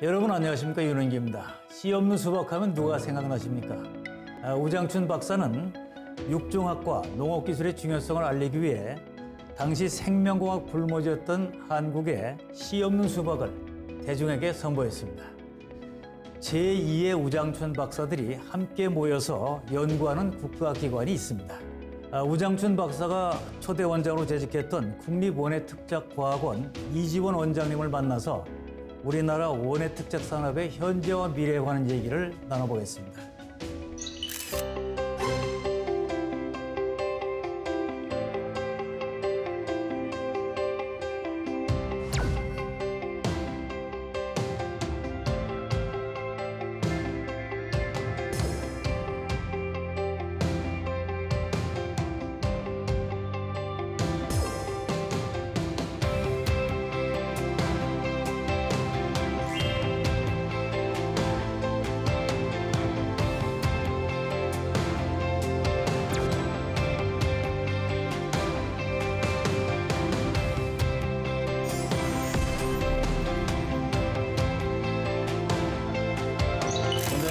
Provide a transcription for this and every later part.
여러분 안녕하십니까, 윤은기입니다. 씨 없는 수박하면 누가 생각나십니까? 우장춘 박사는 육종학과 농업기술의 중요성을 알리기 위해 당시 생명공학 불모지였던 한국의 씨 없는 수박을 대중에게 선보였습니다. 제2의 우장춘 박사들이 함께 모여서 연구하는 국가기관이 있습니다. 우장춘 박사가 초대 원장으로 재직했던 국립원예특작과학원 이지원 원장님을 만나서 우리나라 원예특작 산업의 현재와 미래에 관한 얘기를 나눠보겠습니다.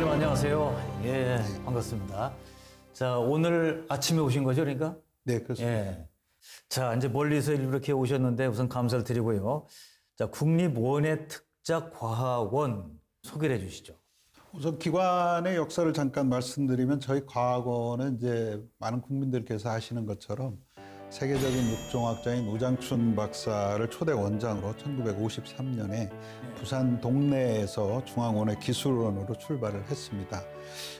안녕하세요. 예, 반갑습니다. 자, 오늘 아침에 오신 거죠, 그러니까? 네, 그렇습니다. 예. 자, 이제 멀리서 이렇게 오셨는데 우선 감사를 드리고요. 자, 국립원예특작과학원 소개를 해 주시죠. 우선 기관의 역사를 잠깐 말씀드리면 저희 과학원은 이제 많은 국민들께서 아시는 것처럼 세계적인 육종학자인 우장춘 박사를 초대 원장으로 1953년에 부산 동래에서 중앙원예 기술원으로 출발을 했습니다.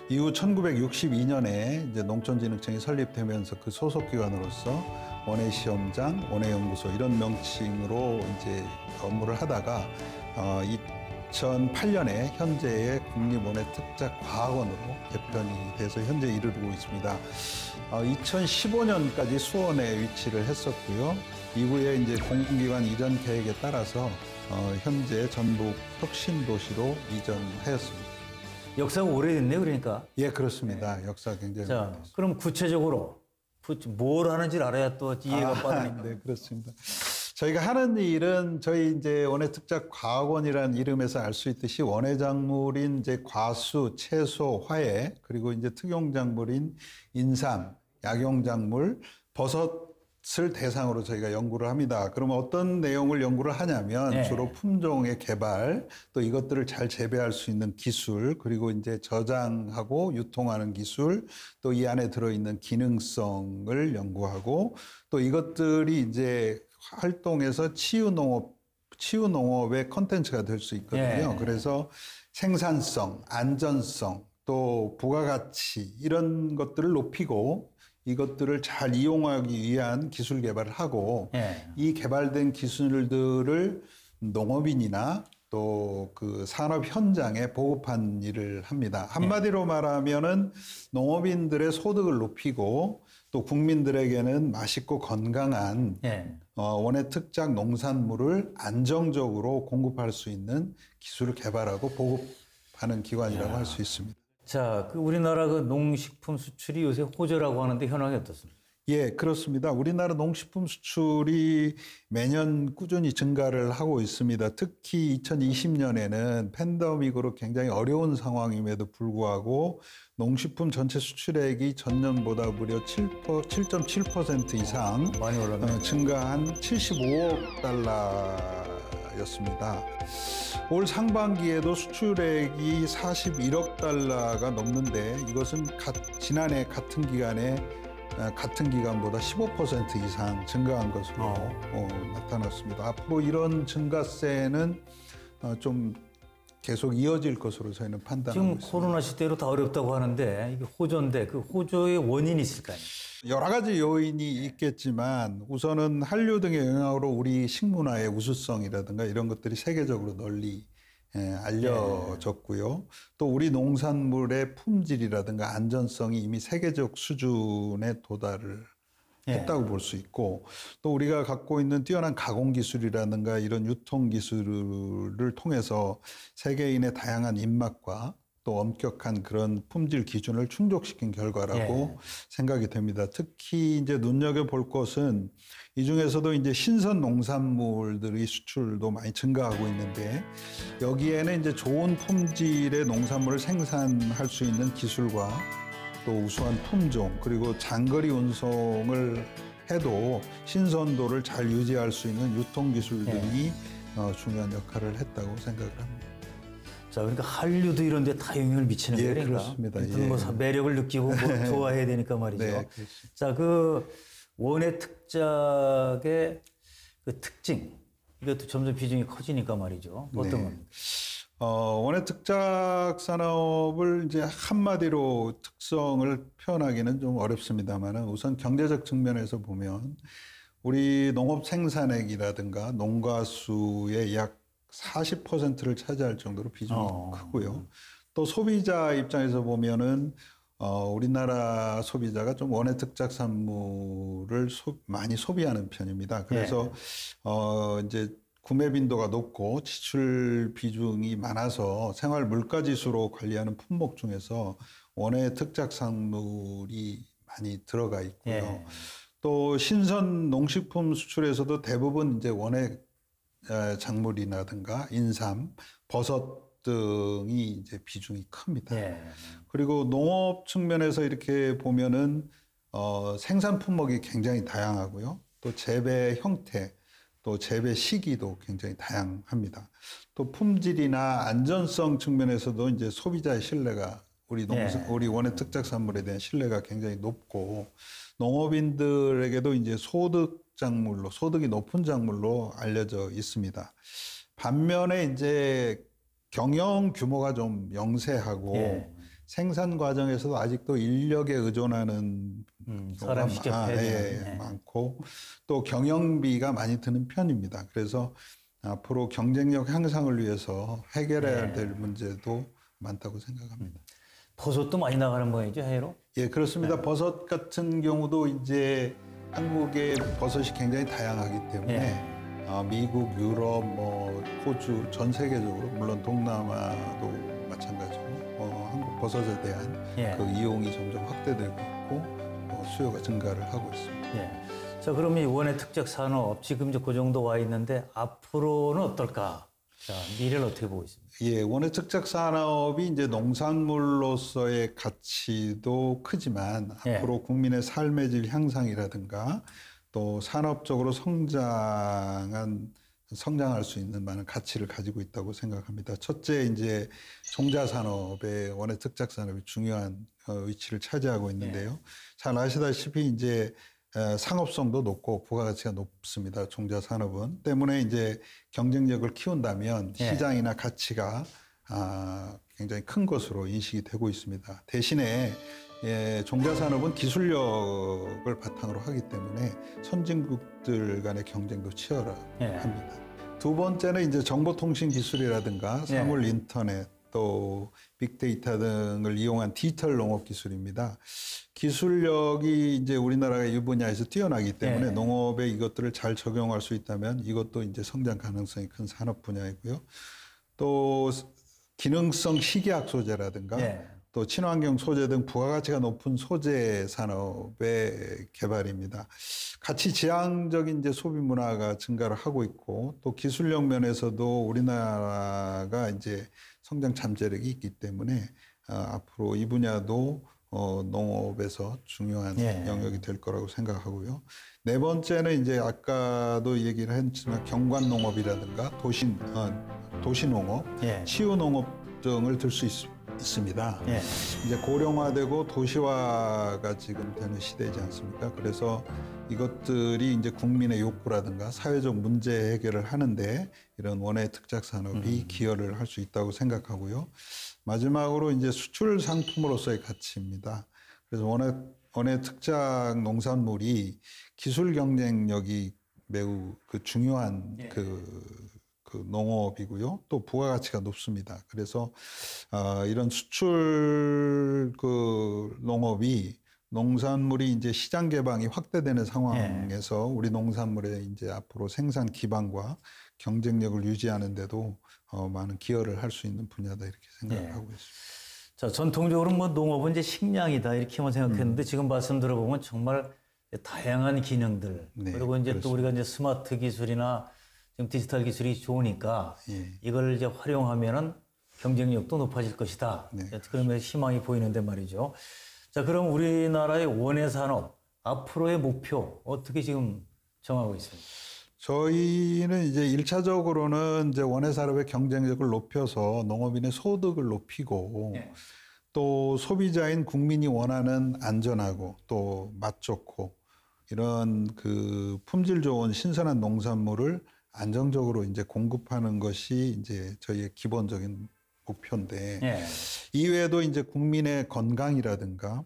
이후 1962년에 이제 농촌진흥청이 설립되면서 그 소속 기관으로서 원예시험장, 원예연구소 이런 명칭으로 이제 업무를 하다가 2008년에 현재의 국립원예특작과학원으로 개편이 돼서 현재 이르고 있습니다. 2015년까지 수원에 위치를 했었고요. 이후에 이제 공공기관 이전 계획에 따라서 현재 전북 혁신도시로 이전하였습니다. 역사가 오래됐네요, 그러니까. 예, 그렇습니다. 네. 역사가 굉장히 자, 오래됐습니다. 그럼 구체적으로 뭘 하는지를 알아야 또 이해가 빠르니까. 네, 그렇습니다. 저희가 하는 일은 저희 이제 원예특작과학원이라는 이름에서 알 수 있듯이 원예작물인 이제 과수, 채소, 화훼, 그리고 이제 특용작물인 인삼, 약용작물, 버섯을 대상으로 저희가 연구를 합니다. 그러면 어떤 내용을 연구를 하냐면 네. 주로 품종의 개발, 또 이것들을 잘 재배할 수 있는 기술, 그리고 이제 저장하고 유통하는 기술, 또 이 안에 들어있는 기능성을 연구하고 또 이것들이 이제 활동해서 치유농업의 컨텐츠가 될 수 있거든요. 예. 그래서 생산성, 안전성, 또 부가가치 이런 것들을 높이고 이것들을 잘 이용하기 위한 기술 개발을 하고 예. 이 개발된 기술들을 농업인이나 또 그 산업 현장에 보급한 일을 합니다. 한마디로 말하면은 농업인들의 소득을 높이고 또 국민들에게는 맛있고 건강한 원예특작 농산물을 안정적으로 공급할 수 있는 기술을 개발하고 보급하는 기관이라고 할 수 있습니다. 자, 그 우리나라 그 농식품 수출이 요새 호조라고 하는데 현황이 어떻습니까? 예, 그렇습니다. 우리나라 농식품 수출이 매년 꾸준히 증가를 하고 있습니다. 특히 2020년에는 팬데믹으로 굉장히 어려운 상황임에도 불구하고 농식품 전체 수출액이 전년보다 무려 7.7% 이상 많이 올랐네요. 증가한 75억 달러였습니다. 올 상반기에도 수출액이 41억 달러가 넘는데 이것은 지난해 같은 기간보다 15% 이상 증가한 것으로 나타났습니다. 앞으로 이런 증가세는 좀 계속 이어질 것으로 저희는 판단하고 지금 있습니다. 코로나 시대로 다 어렵다고 하는데 이게 호조인데 그 호조의 원인이 있을까요? 여러 가지 요인이 있겠지만 우선은 한류 등의 영향으로 우리 식문화의 우수성이라든가 이런 것들이 세계적으로 널리 알려졌고요. 또 우리 농산물의 품질이라든가 안전성이 이미 세계적 수준에 도달을 했다고 볼 수 있고 또 우리가 갖고 있는 뛰어난 가공 기술이라든가 이런 유통 기술을 통해서 세계인의 다양한 입맛과 또 엄격한 그런 품질 기준을 충족시킨 결과라고 생각이 됩니다. 특히 이제 눈여겨볼 것은 이 중에서도 이제 신선 농산물들의 수출도 많이 증가하고 있는데 여기에는 이제 좋은 품질의 농산물을 생산할 수 있는 기술과 또 우수한 품종 그리고 장거리 운송을 해도 신선도를 잘 유지할 수 있는 유통 기술들이 중요한 역할을 했다고 생각을 합니다. 자, 그러니까 한류도 이런 데 다 영향을 미치는 거예요. 그러니까. 그렇습니다. 일단 뭐 매력을 느끼고 뭐 좋아해야 되니까 말이죠. 네, 그렇습니다. 자, 그 원예 특작의 그 특징, 이것도 점점 비중이 커지니까 말이죠. 어떤 겁니까? 원예 특작 산업을 이제 한마디로 특성을 표현하기는 좀 어렵습니다만 우선 경제적 측면에서 보면 우리 농업 생산액이라든가 농가수의 약 40%를 차지할 정도로 비중이 크고요. 또 소비자 입장에서 보면은 우리나라 소비자가 좀 원예 특작 산물을 많이 소비하는 편입니다. 그래서 이제 구매 빈도가 높고 지출 비중이 많아서 생활 물가 지수로 관리하는 품목 중에서 원예 특작 산물이 많이 들어가 있고요. 또 신선 농식품 수출에서도 대부분 이제 원예 작물이라든가 인삼, 버섯 등이 이제 비중이 큽니다. 그리고 농업 측면에서 이렇게 보면은 생산 품목이 굉장히 다양하고요. 또 재배 형태, 또 재배 시기도 굉장히 다양합니다. 또 품질이나 안전성 측면에서도 이제 소비자의 신뢰가 우리 원예 특작 산물에 대한 신뢰가 굉장히 높고 농업인들에게도 이제 소득이 높은 작물로 알려져 있습니다. 반면에 이제 경영 규모가 좀 영세하고 생산 과정에서도 아직도 인력에 의존하는 사람 경우가 많고 또 경영비가 많이 드는 편입니다. 그래서 앞으로 경쟁력 향상을 위해서 해결해야 될 문제도 많다고 생각합니다. 버섯도 많이 나가는 모양이죠, 해외로? 예, 그렇습니다. 버섯 같은 경우도 이제 한국의 버섯이 굉장히 다양하기 때문에 미국, 유럽, 호주 전 세계적으로 물론 동남아도 마찬가지고 한국 버섯에 대한 그 이용이 점점 확대되고 있고 수요가 증가를 하고 있습니다. 자, 그러면 이 원예 특작 산업 지금 이제 그 정도 와 있는데 앞으로는 어떨까? 자, 미래를 어떻게 보고 있습니까? 예, 원예 특작 산업이 이제 농산물로서의 가치도 크지만 앞으로 국민의 삶의 질 향상이라든가 또 산업적으로 성장할 수 있는 많은 가치를 가지고 있다고 생각합니다. 첫째, 이제 종자 산업의 원예 특작 산업이 중요한 위치를 차지하고 있는데요. 잘 아시다시피 이제 상업성도 높고 부가가치가 높습니다. 종자 산업은 때문에 이제 경쟁력을 키운다면 시장이나 가치가 굉장히 큰 것으로 인식이 되고 있습니다. 대신에 종자 산업은 기술력을 바탕으로 하기 때문에 선진국들 간의 경쟁도 치열합니다. 두 번째는 이제 정보통신 기술이라든가 사물 인터넷 또 빅데이터 등을 이용한 디지털 농업 기술입니다. 기술력이 이제 우리나라가 이 분야에서 뛰어나기 때문에 농업에 이것들을 잘 적용할 수 있다면 이것도 이제 성장 가능성이 큰 산업 분야이고요. 또 기능성 식이학 소재라든가 또 친환경 소재 등 부가가치가 높은 소재 산업의 개발입니다. 가치 지향적인 이제 소비 문화가 증가를 하고 있고 또 기술력 면에서도 우리나라가 이제 성장 잠재력이 있기 때문에 앞으로 이 분야도 농업에서 중요한 영역이 될 거라고 생각하고요. 네 번째는 이제 아까도 얘기를 했지만 경관 농업이라든가 도시 농업, 치유 농업 등을 들 수 있습니다. 이제 고령화되고 도시화가 지금 되는 시대이지 않습니까? 그래서 이것들이 이제 국민의 욕구라든가 사회적 문제 해결을 하는데 이런 원예 특작 산업이 기여를 할 수 있다고 생각하고요. 마지막으로 이제 수출 상품으로서의 가치입니다. 그래서 원예 특작 농산물이 기술 경쟁력이 매우 중요한 그 농업이고요. 또 부가가치가 높습니다. 그래서 이런 수출 농업이 농산물이 이제 시장 개방이 확대되는 상황에서 우리 농산물의 이제 앞으로 생산 기반과 경쟁력을 유지하는 데도 많은 기여를 할 수 있는 분야다 이렇게 생각을 하고 있습니다. 자, 전통적으로 뭐 농업은 이제 식량이다 이렇게만 생각했는데 지금 말씀 들어보면 정말 다양한 기능들 그리고 이제 그렇습니다. 또 우리가 이제 스마트 기술이나 지금 디지털 기술이 좋으니까 이걸 이제 활용하면은 경쟁력도 높아질 것이다. 네. 그러면 희망이 보이는데 말이죠. 자, 그럼 우리나라의 원예 산업 앞으로의 목표 어떻게 지금 정하고 있습니까? 저희는 이제 1차적으로는 이제 원예 산업의 경쟁력을 높여서 농업인의 소득을 높이고 예. 또 소비자인 국민이 원하는 안전하고 또 맛 좋고 이런 그 품질 좋은 신선한 농산물을 안정적으로 이제 공급하는 것이 이제 저희의 기본적인 목표인데 예. 이외에도 이제 국민의 건강이라든가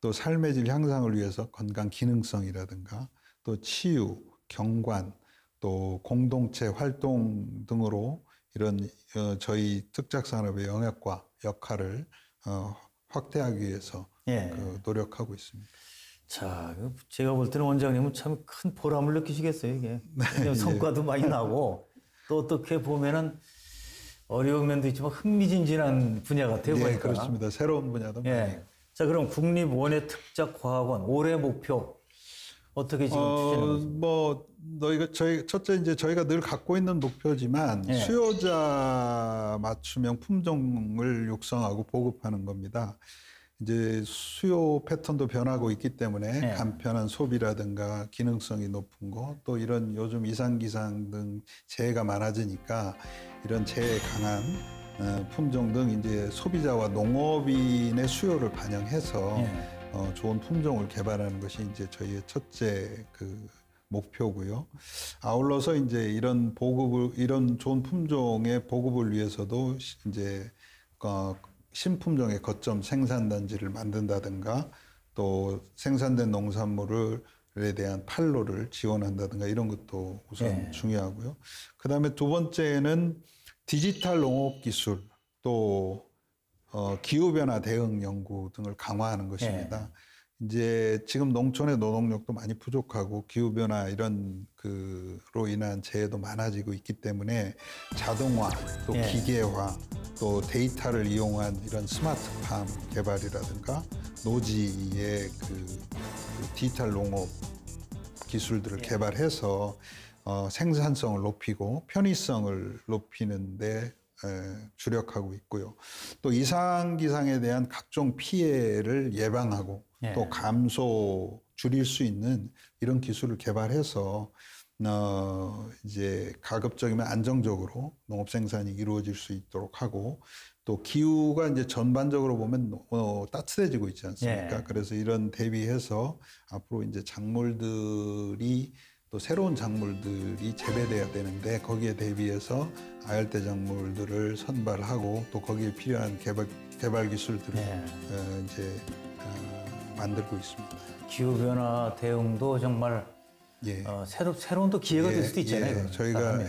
또 삶의 질 향상을 위해서 건강 기능성이라든가 또 치유, 경관 또 공동체 활동 등으로 이런 저희 특작 산업의 영역과 역할을 확대하기 위해서 예. 그 노력하고 있습니다. 자, 제가 볼 때는 원장님은 참 큰 보람을 느끼시겠어요, 이게. 네, 성과도 많이 나고, 또 어떻게 보면은 어려운 면도 있지만 흥미진진한 분야 같아요, 예, 보니까. 그렇습니다. 새로운 분야도 많이. 예. 자, 그럼 국립원예특작과학원 올해 목표 어떻게 지금 추진하고 있습니까? 첫째 이제 저희가 늘 갖고 있는 목표지만 예. 수요자 맞춤형 품종을 육성하고 보급하는 겁니다. 이제 수요 패턴도 변하고 있기 때문에 네. 간편한 소비라든가 기능성이 높은 거 또 이런 요즘 이상기상 등 재해가 많아지니까 이런 재해에 강한 품종 등 이제 소비자와 농업인의 수요를 반영해서 좋은 품종을 개발하는 것이 이제 저희의 첫째 그 목표고요. 아울러서 이제 이런 좋은 품종의 보급을 위해서도 이제 신품종의 거점 생산단지를 만든다든가 또 생산된 농산물에 대한 판로를 지원한다든가 이런 것도 우선 중요하고요. 그다음에 두 번째는 디지털 농업 기술 또 기후변화 대응 연구 등을 강화하는 것입니다. 이제 지금 농촌의 노동력도 많이 부족하고 기후변화 이런 그로 인한 재해도 많아지고 있기 때문에 자동화 또 기계화 또 데이터를 이용한 이런 스마트팜 개발이라든가 노지의 그 디지털 농업 기술들을 개발해서 생산성을 높이고 편의성을 높이는데 주력하고 있고요. 또 이상기상에 대한 각종 피해를 예방하고 또 줄일 수 있는 이런 기술을 개발해서 이제 가급적이면 안정적으로 농업 생산이 이루어질 수 있도록 하고 또 기후가 이제 전반적으로 보면 따뜻해지고 있지 않습니까? 그래서 이런 대비해서 앞으로 이제 작물들이 또 새로운 작물들이 재배돼야 되는데 거기에 대비해서 아열대 작물들을 선발하고 또 거기에 필요한 개발 기술들을 이제 만들고 있습니다. 기후변화 대응도 정말 새로운 또 기회가 될 수도 있잖아요. 저희가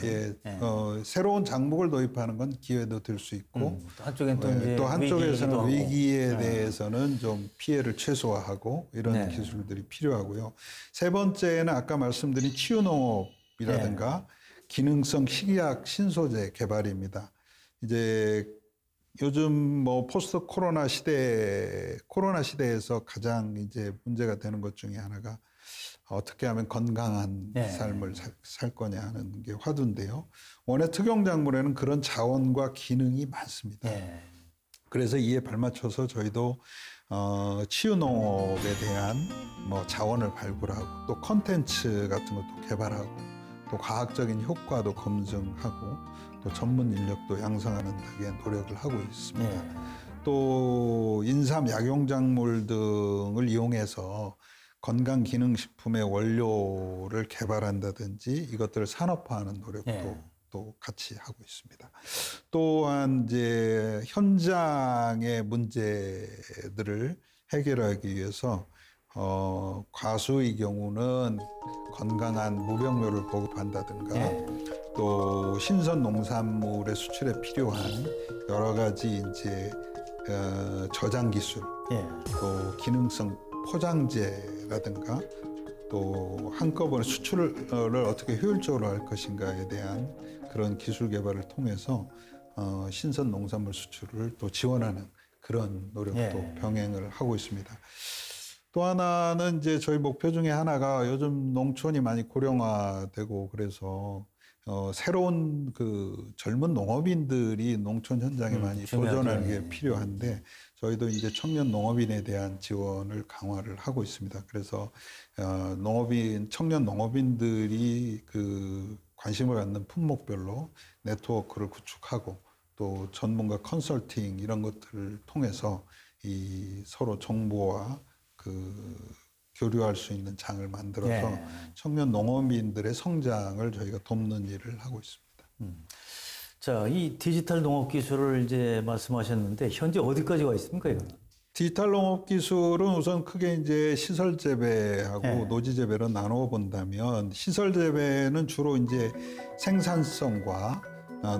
새로운 작목을 도입하는 건 기회도 될 수 있고 또 한쪽엔 또 이제 또 한쪽에서는 위기에 하고. 대해서는 좀 피해를 최소화하고 이런 기술들이 필요하고요. 세 번째는 아까 말씀드린 치유농업이라든가 기능성 식이약 신소재 개발입니다. 이제 요즘 뭐 포스트 코로나 시대에서 가장 이제 문제가 되는 것 중에 하나가 어떻게 하면 건강한 삶을 살 거냐 하는 게 화두인데요. 원예 특용작물에는 그런 자원과 기능이 많습니다. 그래서 이에 발맞춰서 저희도 치유농업에 대한 뭐 자원을 발굴하고 또 컨텐츠 같은 것도 개발하고 또 과학적인 효과도 검증하고 또 전문 인력도 양성하는 데에 노력을 하고 있습니다. 또 인삼 약용작물 등을 이용해서 건강기능식품의 원료를 개발한다든지 이것들을 산업화하는 노력도 또 같이 하고 있습니다. 또한 이제 현장의 문제들을 해결하기 위해서 과수의 경우는 건강한 무병료를 보급한다든가 또 신선 농산물의 수출에 필요한 여러 가지 이제 저장 기술 또 기능성 포장재라든가 또 한꺼번에 수출을 어떻게 효율적으로 할 것인가에 대한 그런 기술 개발을 통해서 신선 농산물 수출을 또 지원하는 그런 노력도 병행을 하고 있습니다. 또 하나는 이제 저희 목표 중에 하나가 요즘 농촌이 많이 고령화되고 그래서 새로운 그 젊은 농업인들이 농촌 현장에 많이 도전하는 게 필요한데 저희도 이제 청년 농업인에 대한 지원을 강화를 하고 있습니다. 그래서 청년 농업인들이 그 관심을 갖는 품목별로 네트워크를 구축하고 또 전문가 컨설팅 이런 것들을 통해서 이 서로 정보와 그 교류할 수 있는 장을 만들어서 청년 농업인들의 성장을 저희가 돕는 일을 하고 있습니다. 자, 이 디지털 농업 기술을 이제 말씀하셨는데 현재 어디까지 와 있습니까, 이거? 디지털 농업 기술은 우선 크게 이제 시설 재배하고 노지 재배로 나누어 본다면 시설 재배는 주로 이제 생산성과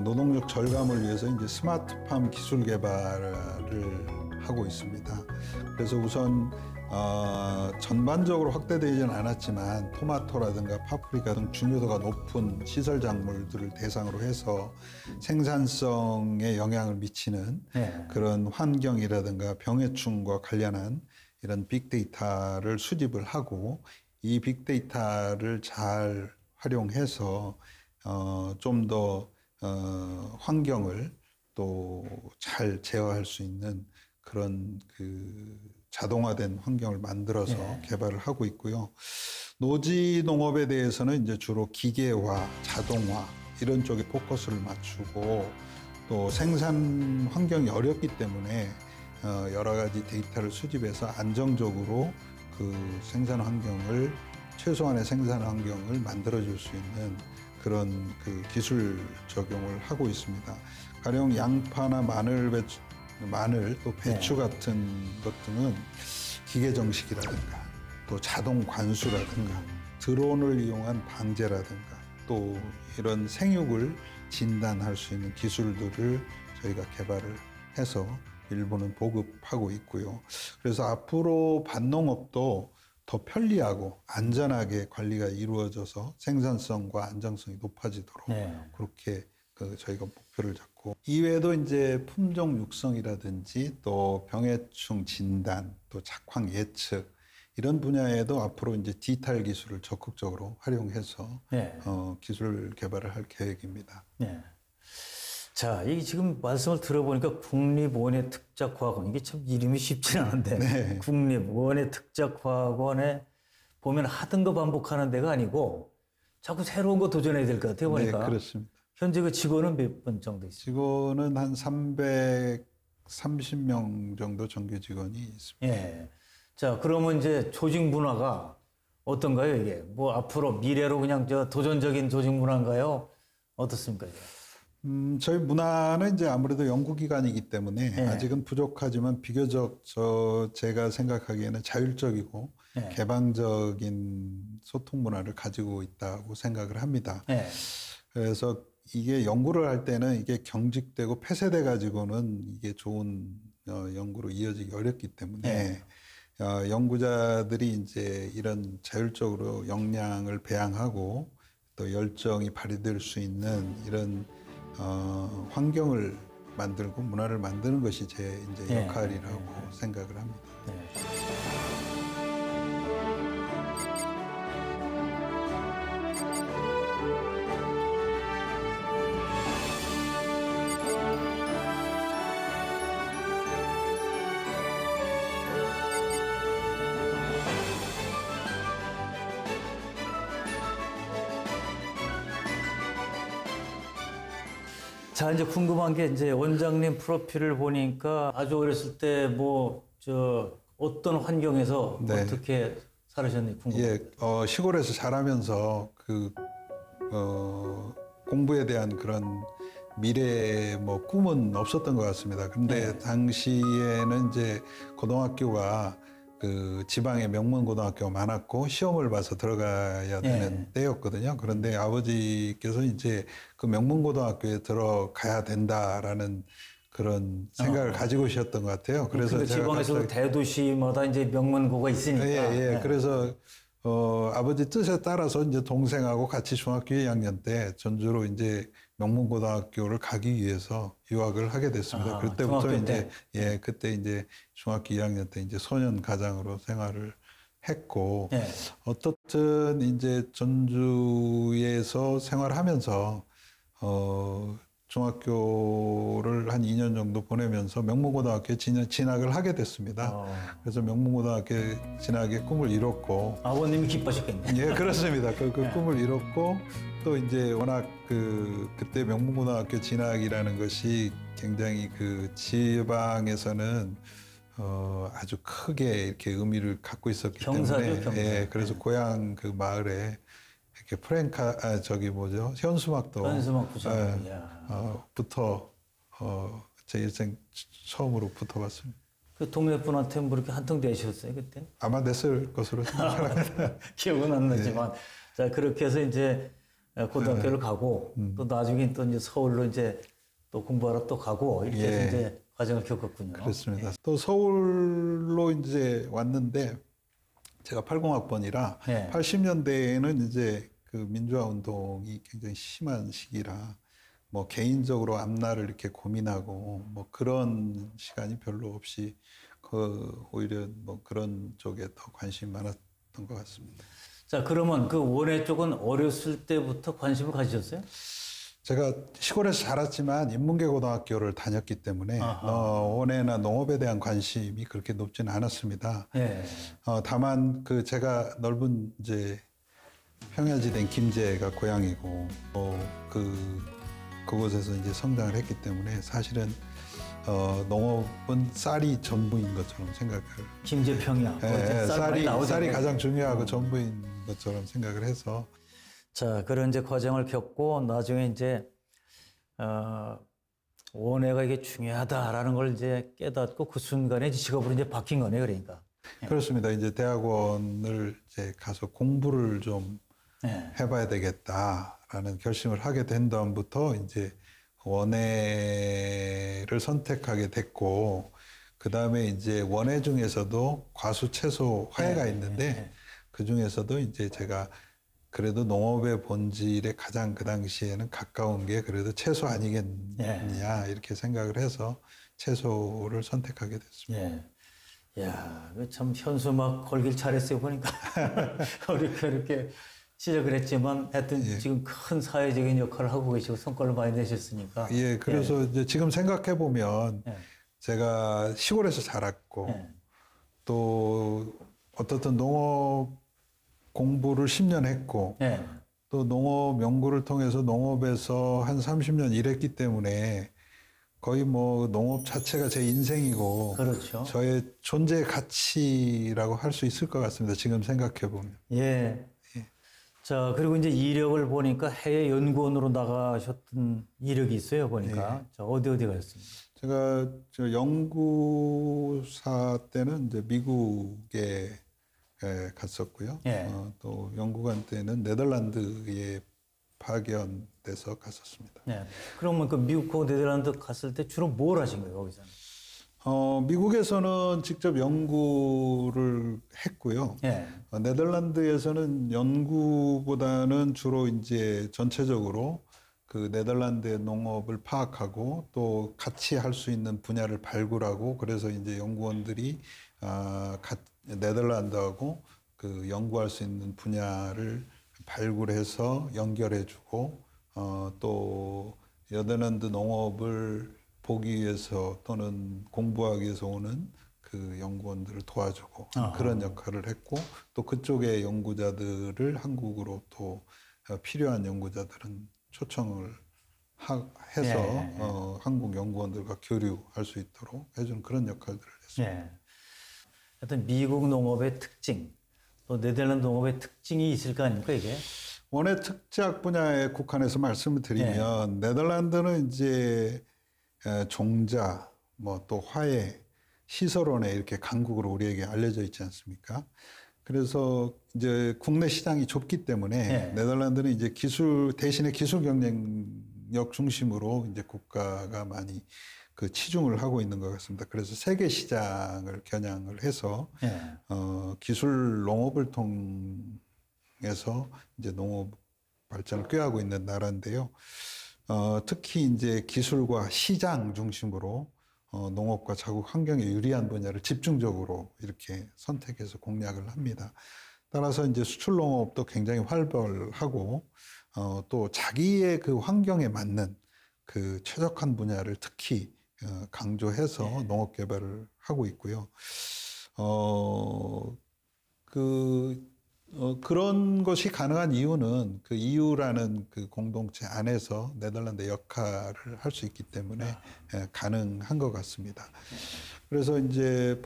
노동력 절감을 위해서 이제 스마트팜 기술 개발을 하고 있습니다. 그래서 우선 전반적으로 확대되지는 않았지만 토마토라든가 파프리카 등 중요도가 높은 시설 작물들을 대상으로 해서 생산성에 영향을 미치는 그런 환경이라든가 병해충과 관련한 이런 빅데이터를 수집을 하고 이 빅데이터를 잘 활용해서 좀 더 환경을 또 잘 제어할 수 있는 그런 그 자동화된 환경을 만들어서 개발을 하고 있고요. 노지 농업에 대해서는 이제 주로 기계화, 자동화 이런 쪽에 포커스를 맞추고 또 생산 환경이 어렵기 때문에 여러 가지 데이터를 수집해서 안정적으로 그 생산 환경을 최소한의 생산 환경을 만들어 줄 수 있는 그런 그 기술 적용을 하고 있습니다. 가령 양파나 마늘 또 배추 같은 것 등은 기계 정식이라든가 또 자동 관수라든가 드론을 이용한 방제라든가 또 이런 생육을 진단할 수 있는 기술들을 저희가 개발을 해서 일부는 보급하고 있고요. 그래서 앞으로 밭농업도 더 편리하고 안전하게 관리가 이루어져서 생산성과 안정성이 높아지도록 그렇게 저희가 목표를 잡고 이외에도 이제 품종 육성이라든지 또 병해충 진단 또 작황 예측 이런 분야에도 앞으로 이제 디지털 기술을 적극적으로 활용해서 기술 개발을 할 계획입니다. 자, 이 지금 말씀을 들어보니까 국립원예특작과학원 이게 참 이름이 쉽지는 않은데 국립원예특작과학원에 보면 하던 거 반복하는 데가 아니고 자꾸 새로운 거 도전해야 될 것 같아요 보니까. 네, 그렇습니다. 현재 그 직원은 몇 분 정도 있습니까? 직원은 한 330명 정도 정규 직원이 있습니다. 자, 그러면 이제 조직 문화가 어떤가요, 이게? 뭐 앞으로 미래로 그냥 도전적인 조직 문화인가요? 어떻습니까, 이게? 저희 문화는 이제 아무래도 연구기관이기 때문에 아직은 부족하지만 비교적 제가 생각하기에는 자율적이고 개방적인 소통 문화를 가지고 있다고 생각을 합니다. 그래서 이게 연구를 할 때는 이게 경직되고 폐쇄돼 가지고는 이게 좋은 연구로 이어지기 어렵기 때문에 연구자들이 이제 이런 자율적으로 역량을 배양하고 또 열정이 발휘될 수 있는 이런 환경을 만들고 문화를 만드는 것이 제 이제 역할이라고 생각을 합니다. 자, 이제 궁금한 게 이제 원장님 프로필을 보니까 아주 어렸을 때 어떤 환경에서 어떻게 살으셨는지 궁금합니다. 시골에서 자라면서 공부에 대한 그런 미래 꿈은 없었던 것 같습니다. 근데 당시에는 이제 고등학교가 그 지방에 명문 고등학교가 많았고 시험을 봐서 들어가야 되는 때였거든요. 그런데 아버지께서 이제 그 명문 고등학교에 들어가야 된다라는 그런 생각을 가지고 계셨던 것 같아요. 그래서 제가 지방에서도 대도시마다 이제 명문고가 있으니까. 그래서 아버지 뜻에 따라서 이제 동생하고 같이 중학교 2학년 때 전주로 이제 명문고등학교를 가기 위해서 유학을 하게 됐습니다. 그때부터 이제 그때 이제 중학교 2학년 때 이제 소년 가장으로 생활을 했고 예. 어떻든 이제 전주에서 생활하면서 중학교를 한 2년 정도 보내면서 명문고등학교에 진학을 하게 됐습니다. 그래서 명문고등학교에 진학의 꿈을 이뤘고 아버님이 기뻐하셨겠네. 예, 그렇습니다. 그 꿈을 이뤘고 또 이제 워낙 그때 명문고등학교 진학이라는 것이 굉장히 그 지방에서는 아주 크게 이렇게 의미를 갖고 있었기 경사죠, 때문에 경사. 예, 그래서 고향 그 마을에 이렇게 현수막도 현수막 부장. 부터 제 일생 처음으로 붙어봤습니다. 그 동네 분한테 뭐 이렇게 한통 내셨어요 그때? 아마 냈을 것으로 생각합니다. 기억은 안 나지만 자 그렇게 해서 이제 고등학교를 가고 또 나중에 또 이제 서울로 이제 또 공부하러 또 가고 이렇게 해서 이제 과정을 겪었군요. 그렇습니다. 또 서울로 이제 왔는데 제가 80학번이라 80년대에는 이제 그 민주화 운동이 굉장히 심한 시기라 뭐 개인적으로 앞날을 이렇게 고민하고 뭐 그런 시간이 별로 없이 오히려 뭐 그런 쪽에 더 관심이 많았던 것 같습니다. 자 그러면 그 원예 쪽은 어렸을 때부터 관심을 가지셨어요? 제가 시골에서 자랐지만 인문계 고등학교를 다녔기 때문에 원예나 농업에 대한 관심이 그렇게 높지는 않았습니다. 다만 그 제가 넓은 이제 평야지대인 김제가 고향이고 그곳에서 이제 성장을 했기 때문에 사실은 농업은 쌀이 전부인 것처럼 생각을 김제 평야 쌀이 가장 중요하고 전부인 것처럼 생각을 해서 자 그런 이제 과정을 겪고 나중에 이제 원예가 이게 중요하다라는 걸 이제 깨닫고 그 순간에 직업으로 이제 바뀐 거네요, 그러니까. 그렇습니다. 이제 대학원을 이제 가서 공부를 좀 해봐야 되겠다라는 결심을 하게 된 다음부터 이제 원예를 선택하게 됐고 그 다음에 이제 원예 중에서도 과수, 채소, 화예가 있는데 그 중에서도 이제 제가 그래도 농업의 본질에 가장 그 당시에는 가까운 게 그래도 채소 아니겠느냐 이렇게 생각을 해서 채소를 선택하게 됐습니다. 야, 참 현수막 걸길 잘했어요 보니까 어렵게 이렇게 시작을 했지만 하여튼 지금 큰 사회적인 역할을 하고 계시고 성과를 많이 내셨으니까. 예, 그래서 이제 지금 생각해 보면 제가 시골에서 자랐고 또 어떻든 농업 공부를 10년 했고 또 농업 연구를 통해서 농업에서 한 30년 일했기 때문에 거의 뭐 농업 자체가 제 인생이고 그렇죠. 저의 존재 가치라고 할 수 있을 것 같습니다. 지금 생각해 보면. 자 그리고 이제 이력을 보니까 해외 연구원으로 나가셨던 이력이 있어요 보니까. 자 어디 가셨습니까? 제가 저 연구사 때는 이제 미국에 갔었고요. 또 연구관 때는 네덜란드에 파견돼서 갔었습니다. 그러면 그 미국하고 네덜란드 갔을 때 주로 뭘 하신 거예요, 거기서는? 미국에서는 직접 연구를 했고요. 네덜란드에서는 연구보다는 주로 이제 전체적으로 그 네덜란드의 농업을 파악하고 또 같이 할 수 있는 분야를 발굴하고 그래서 이제 연구원들이 네덜란드하고 그 연구할 수 있는 분야를 발굴해서 연결해주고 또 네덜란드 농업을 보기 위해서 또는 공부하기 위해서 오는 그 연구원들을 도와주고 그런 역할을 했고 또 그쪽의 연구자들을 한국으로 또 필요한 연구자들은 초청을 해서 한국 연구원들과 교류할 수 있도록 해주는 그런 역할들을 했습니다. 하여튼 미국 농업의 특징, 또 네덜란드 농업의 특징이 있을 거 아닙니까 이게? 원예 특작 분야에 국한해서 말씀을 드리면 네덜란드는 이제 종자, 뭐 또 화해, 시설원에 이렇게 강국으로 우리에게 알려져 있지 않습니까? 그래서 이제 국내 시장이 좁기 때문에 네덜란드는 이제 대신에 기술 경쟁력 중심으로 이제 국가가 많이 그 치중을 하고 있는 것 같습니다. 그래서 세계 시장을 겨냥을 해서 기술 농업을 통해서 이제 농업 발전을 꾀하고 있는 나라인데요. 특히 이제 기술과 시장 중심으로 농업과 자국 환경에 유리한 분야를 집중적으로 이렇게 선택해서 공략을 합니다. 따라서 이제 수출 농업도 굉장히 활발하고 또 자기의 그 환경에 맞는 그 최적한 분야를 특히 강조해서 네. 농업 개발을 하고 있고요. 그런 것이 가능한 이유는 그 EU라는 그 공동체 안에서 네덜란드 역할을 할 수 있기 때문에 가능한 것 같습니다. 그래서 이제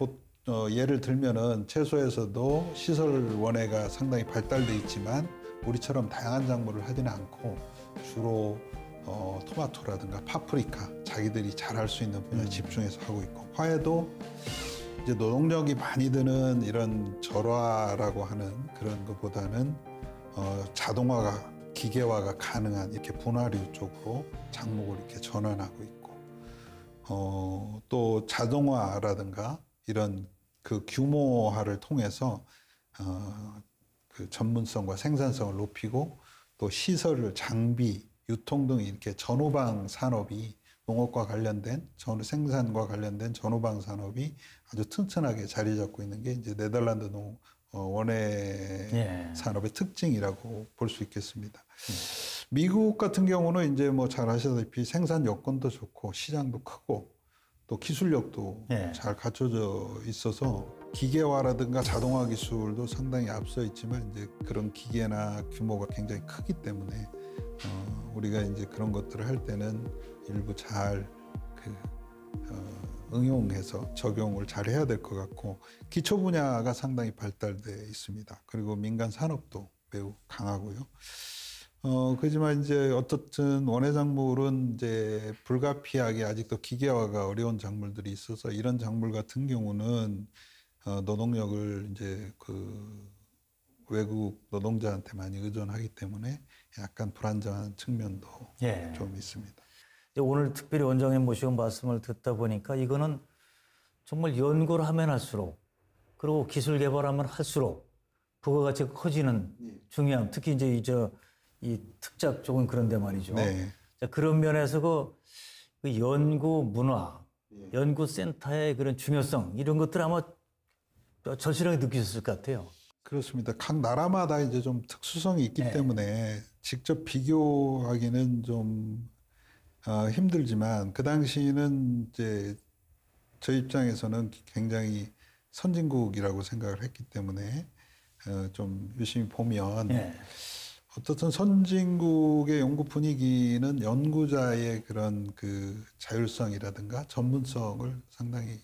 예를 들면은 채소에서도 시설 원해가 상당히 발달돼 있지만 우리처럼 다양한 작물을 하지는 않고 주로 토마토라든가 파프리카 자기들이 잘할 수 있는 분야에 집중해서 하고 있고, 화훼도 이제 노동력이 많이 드는 이런 절화라고 하는 그런 것보다는 자동화가 기계화가 가능한 이렇게 분화류 쪽으로 작목을 이렇게 전환하고 있고, 또 자동화라든가 이런 그 규모화를 통해서 그 전문성과 생산성을 높이고 또 시설을 장비 유통 등 이렇게 전후방 산업이 농업과 관련된 생산과 관련된 전후방 산업이 아주 튼튼하게 자리 잡고 있는 게 이제 네덜란드 원예 산업의 특징이라고 볼 수 있겠습니다. 미국 같은 경우는 이제 뭐 잘 아시다시피 생산 여건도 좋고 시장도 크고 또 기술력도 잘 갖춰져 있어서 기계화라든가 자동화 기술도 상당히 앞서 있지만 이제 그런 기계나 규모가 굉장히 크기 때문에 우리가 이제 그런 것들을 할 때는 일부 잘 응용해서 적용을 잘 해야 될 것 같고, 기초 분야가 상당히 발달돼 있습니다. 그리고 민간 산업도 매우 강하고요. 그렇지만 이제 어떻든 원예 작물은 이제 불가피하게 아직도 기계화가 어려운 작물들이 있어서 이런 작물 같은 경우는 노동력을 이제 그 외국 노동자한테 많이 의존하기 때문에 약간 불안정한 측면도 좀 있습니다. 오늘 특별히 원장님 모시고 말씀을 듣다 보니까 이거는 정말 연구를 하면 할수록 그리고 기술 개발하면 할수록 부가가치가 커지는 중요함. 특히 이제 이 특작 쪽은 그런데 말이죠. 네. 자, 그런 면에서 그 연구 문화, 연구센터의 그런 중요성 이런 것들 아마 절실하게 느끼셨을 것 같아요. 그렇습니다. 각 나라마다 이제 좀 특수성이 있기 때문에 직접 비교하기는 좀 힘들지만 그 당시는 이제 저희 입장에서는 굉장히 선진국이라고 생각을 했기 때문에 좀 유심히 보면 어떻든 선진국의 연구 분위기는 연구자의 그런 그 자율성이라든가 전문성을 상당히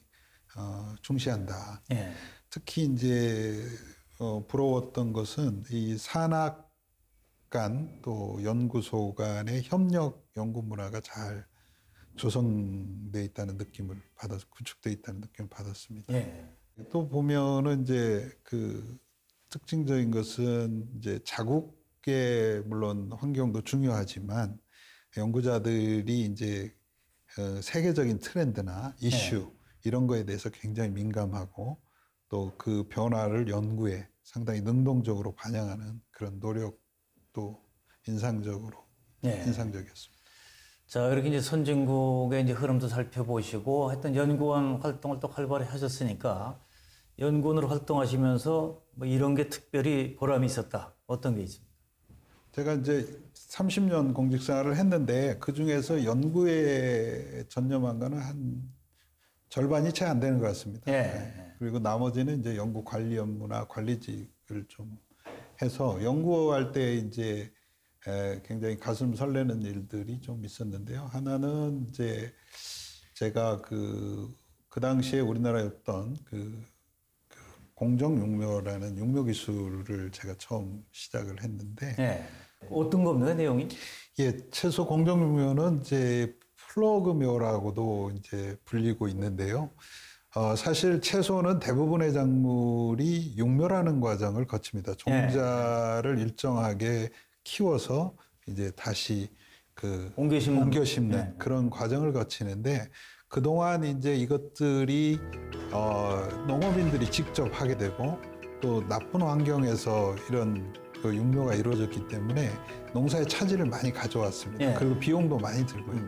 중시한다. 특히 이제 부러웠던 것은 이 산학 간 또 연구소 간의 협력 연구 문화가 잘 조성돼 있다는 느낌을 구축돼 있다는 느낌을 받았습니다. 또 보면은 이제 그 특징적인 것은 이제 자국의 물론 환경도 중요하지만 연구자들이 이제 세계적인 트렌드나 이슈 이런 거에 대해서 굉장히 민감하고 또 그 변화를 연구에 상당히 능동적으로 반영하는 그런 노력도 인상적이었습니다. 자, 이렇게 이제 선진국의 이제 흐름도 살펴보시고 하여튼 연구원 활동을 또 활발히 하셨으니까 연구원으로 활동하시면서 뭐 이런 게 특별히 보람이 있었다. 어떤 게 있습니까? 제가 이제 30년 공직 생활을 했는데 그 중에서 연구에 전념한 거는 한 절반이 채 안 되는 것 같습니다. 그리고 나머지는 이제 연구 관리 업무나 관리직을 좀 해서 연구할 때 이제 굉장히 가슴 설레는 일들이 좀 있었는데요. 하나는 이제 제가 그 당시에 우리나라에 없던 그 공정육묘라는 육묘 기술을 제가 처음 시작을 했는데 어떤 겁니까 내용이? 채소 공정육묘는 이제 플러그묘라고도 이제 불리고 있는데요. 사실 채소는 대부분의 작물이 육묘라는 과정을 거칩니다. 종자를 일정하게 키워서 이제 다시 옮겨 심는 그런 과정을 거치는데 그동안 이제 이것들이 농업인들이 직접 하게 되고 또 나쁜 환경에서 이런 그 육묘가 이루어졌기 때문에 농사의 차질을 많이 가져왔습니다. 그리고 비용도 많이 들고요.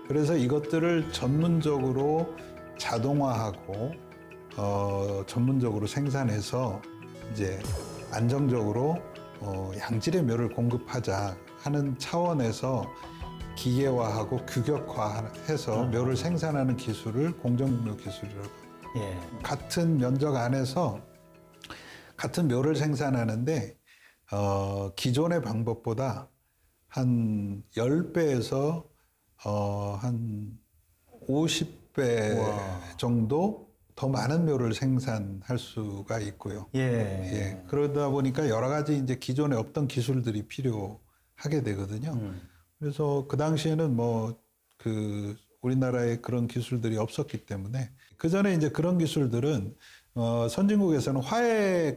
그래서 이것들을 전문적으로 자동화하고 전문적으로 생산해서 이제 안정적으로 양질의 묘를 공급하자 하는 차원에서 기계화하고 규격화해서 묘를 생산하는 기술을 공정묘 기술이라고. 예. 같은 면적 안에서 같은 묘를 생산하는데 기존의 방법보다 한 10배에서 한 50배 정도 더 많은 묘를 생산할 수가 있고요. 예. 그러다 보니까 여러 가지 이제 기존에 없던 기술들이 필요하게 되거든요. 그래서 그 당시에는 우리나라에 그런 기술들이 없었기 때문에 그 전에 이제 그런 기술들은 선진국에서는 화해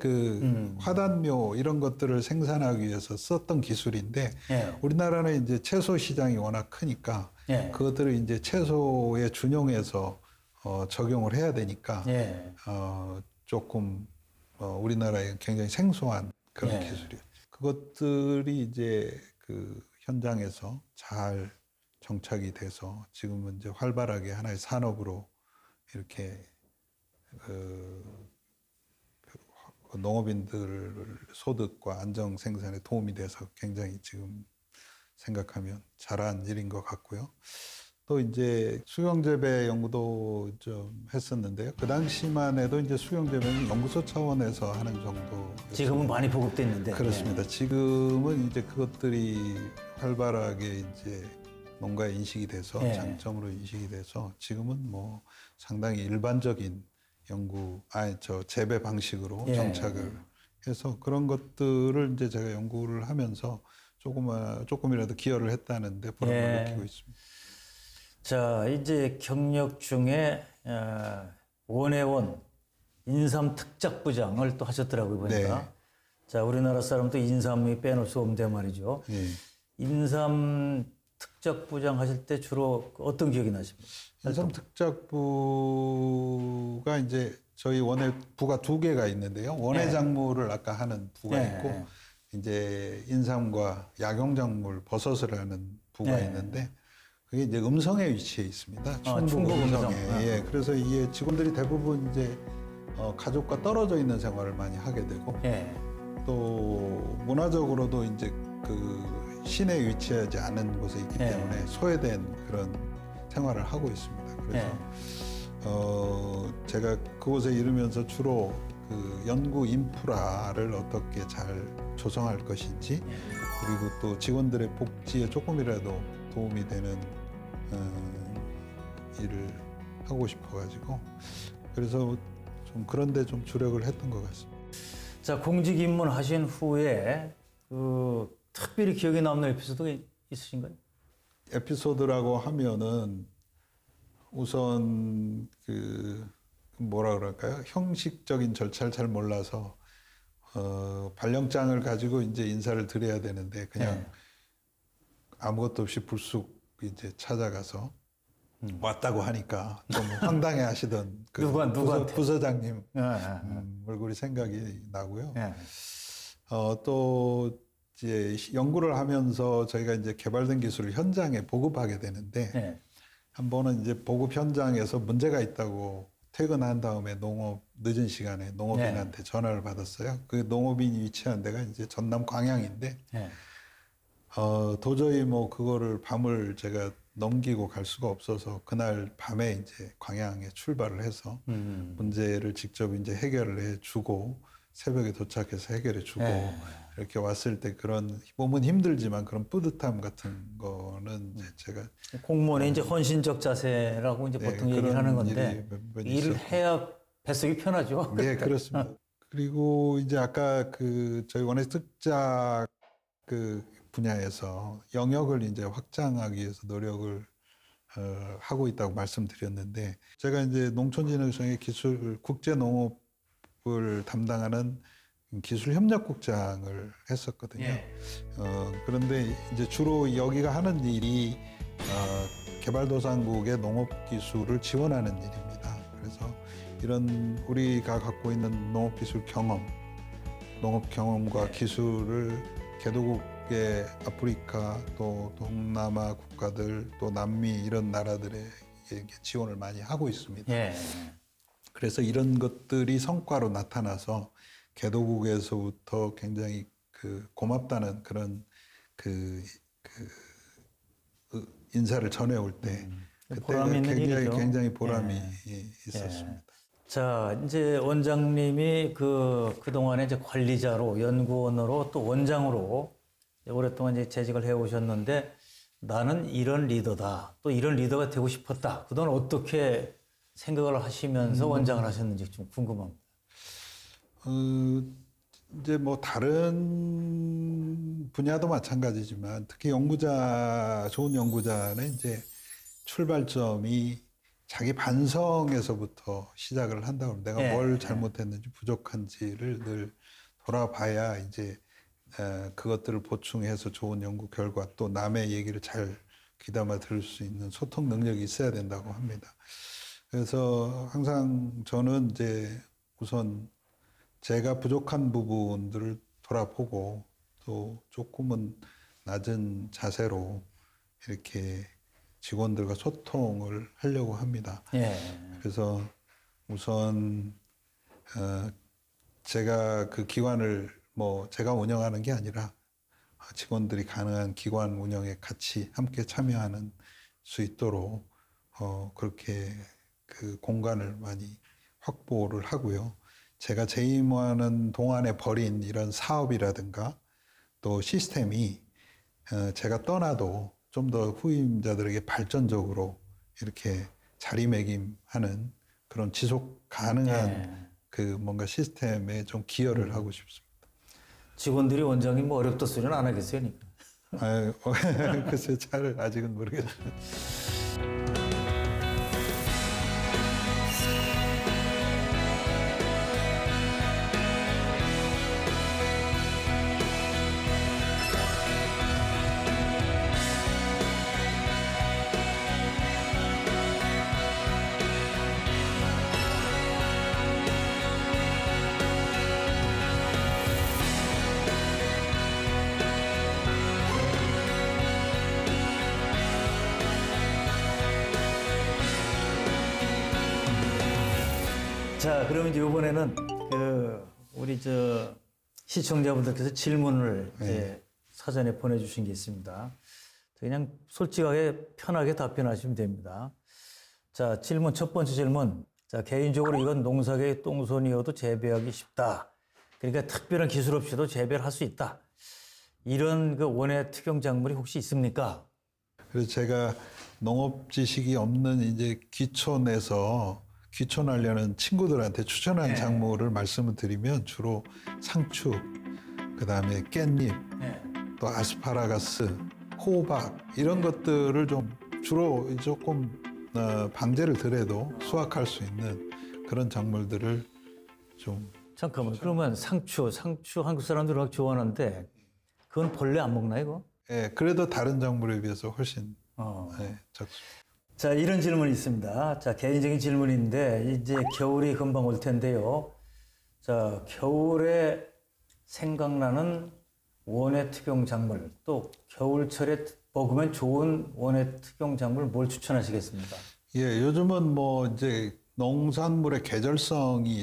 화단묘 이런 것들을 생산하기 위해서 썼던 기술인데 우리나라는 이제 채소 시장이 워낙 크니까 그것들을 이제 채소에 준용해서 적용을 해야 되니까 조금 우리나라에 굉장히 생소한 그런 기술이에요. 그것들이 이제 그 현장에서 잘 정착이 돼서 지금은 이제 활발하게 하나의 산업으로 이렇게 농업인들 소득과 안정 생산에 도움이 돼서 굉장히 지금 생각하면 잘한 일인 것 같고요. 또 이제 수경재배 연구도 좀 했었는데요. 그 당시만 해도 이제 수경재배는 연구소 차원에서 하는 정도. 지금은 많이 보급됐는데. 그렇습니다. 지금은 이제 그것들이 활발하게 이제 농가에 인식이 돼서 장점으로 인식이 돼서 지금은 상당히 일반적인 재배 방식으로 정착을 해서 그런 것들을 이제 제가 연구를 하면서 조금이라도 기여를 했다는데 보람을 느끼고 있습니다. 자, 이제 경력 중에 원예원 인삼 특작부장을 또 하셨더라고요, 보니까. 자, 우리나라 사람도 인삼이 빼놓을 수 없는데 말이죠. 인삼 특작부장 하실 때 주로 어떤 기억이 나십니까? 인삼 특작부가 이제 저희 원예 부가 2개가 있는데요. 원예 작물을 아까 하는 부가 있고 이제 인삼과 약용작물 버섯을 하는 부가 있는데 그게 이제 음성에 위치해 있습니다. 충북 음성에. 그래서 이게 직원들이 대부분 이제 가족과 떨어져 있는 생활을 많이 하게 되고 또 문화적으로도 이제 그 시내에 위치하지 않은 곳에 있기 때문에 소외된 그런 생활을 하고 있습니다. 그래서 제가 그곳에 이르면서 주로 그 연구 인프라를 어떻게 잘 조성할 것인지 그리고 또 직원들의 복지에 조금이라도 도움이 되는 일을 하고 싶어가지고 그래서 좀 그런데 좀 주력을 했던 것 같습니다. 자, 공직 입문하신 후에 특별히 기억에 남는 에피소드가 있으신가요? 에피소드라고 하면은 우선 뭐라 그럴까요? 형식적인 절차를 잘 몰라서 발령장을 가지고 이제 인사를 드려야 되는데 그냥 아무것도 없이 불쑥 이제 찾아가서 왔다고 하니까 좀 황당해 하시던 그 누구한테? 부서장님 얼굴이 생각이 나고요. 또 이제 연구를 하면서 저희가 이제 개발된 기술을 현장에 보급하게 되는데 한 번은 이제 보급 현장에서 문제가 있다고 퇴근한 다음에 늦은 시간에 농업인한테 전화를 받았어요. 그 농업인이 위치한 데가 이제 전남 광양인데 도저히 그거를 밤을 제가 넘기고 갈 수가 없어서 그날 밤에 이제 광양에 출발을 해서 문제를 직접 이제 해결을 해주고 새벽에 도착해서 해결해주고 이렇게 왔을 때 그런 몸은 힘들지만 그런 뿌듯함 같은 거는 이제 제가 공무원의 이제 헌신적 자세라고 이제 보통 얘기를 하는 건데 일을 해야 뱃속이 편하죠. 네, 그렇습니다. 그리고 이제 아까 저희 원예 특작 분야에서 영역을 이제 확장하기 위해서 노력을 하고 있다고 말씀드렸는데 제가 이제 농촌진흥청의 국제농업을 담당하는 기술협력국장을 했었거든요. 그런데 이제 주로 여기가 하는 일이 개발도상국의 농업기술을 지원하는 일입니다. 그래서 이런 우리가 갖고 있는 농업기술 농업 경험과 기술을 개도국의 아프리카 또 동남아 국가들 또 남미 이런 나라들에 이렇게 지원을 많이 하고 있습니다. 예. 그래서 이런 것들이 성과로 나타나서 개도국에서부터 굉장히 고맙다는 그런 인사를 전해올 때 그때가 보람 있는 일이죠. 굉장히 보람이 있었습니다. 자, 이제 원장님이 그동안에 이제 관리자로, 연구원으로 또 원장으로 오랫동안 이제 재직을 해 오셨는데 나는 이런 리더다. 또 이런 리더가 되고 싶었다. 그동안 어떻게 생각을 하시면서 원장을 하셨는지 좀 궁금합니다. 이제 뭐 다른 분야도 마찬가지지만 특히 좋은 연구자는 이제 출발점이 자기 반성에서부터 시작을 한다고 합니다. 내가 뭘 잘못했는지 부족한지를 늘 돌아봐야 이제 그것들을 보충해서 좋은 연구 결과 또 남의 얘기를 잘 귀담아 들을 수 있는 소통 능력이 있어야 된다고 합니다. 그래서 항상 저는 이제 우선 제가 부족한 부분들을 돌아보고 또 조금은 낮은 자세로 이렇게 직원들과 소통을 하려고 합니다. 예. 그래서 우선 제가 그 기관을 제가 운영하는 게 아니라 직원들이 가능한 기관 운영에 같이 함께 참여하는 수 있도록 그렇게 그 공간을 많이 확보를 하고요. 제가 재임하는 동안에 벌인 이런 사업이라든가 또 시스템이 제가 떠나도 좀 더 후임자들에게 발전적으로 이렇게 자리매김하는 그런 지속 가능한 그 뭔가 시스템에 좀 기여를 하고 싶습니다. 직원들이 원장님 뭐 어렵다 소리는 안 하겠어요, 그러니까. 글쎄요, 잘 아직은 모르겠어요. 자, 그러면 이제 이번에는 우리 시청자분들께서 질문을 이제 사전에 보내주신 게 있습니다. 그냥 솔직하게 편하게 답변하시면 됩니다. 자, 첫 번째 질문. 자, 개인적으로 이건 농사계의 똥손이어도 재배하기 쉽다. 그러니까 특별한 기술 없이도 재배를 할 수 있다. 이런 원예 특용 작물이 혹시 있습니까? 그래서 제가 농업 지식이 없는 이제 귀촌하려는 친구들한테 추천한 작물을 말씀을 드리면 주로 상추, 그 다음에 깻잎, 또 아스파라거스, 호박 이런 것들을 좀 주로 조금 방제를 덜해도 수확할 수 있는 그런 작물들을 좀. 잠깐만, 그러면 상추 한국 사람들 워낙 좋아하는데 그건 벌레 안 먹나 이거? 예, 그래도 다른 작물에 비해서 훨씬 적습니다. 자, 이런 질문이 있습니다. 자, 개인적인 질문인데 이제 겨울이 금방 올 텐데요. 자, 겨울에 생각나는 원예 특용 작물, 또 겨울철에 먹으면 좋은 원예 특용 작물 뭘 추천하시겠습니까? 예, 요즘은 뭐 이제 농산물의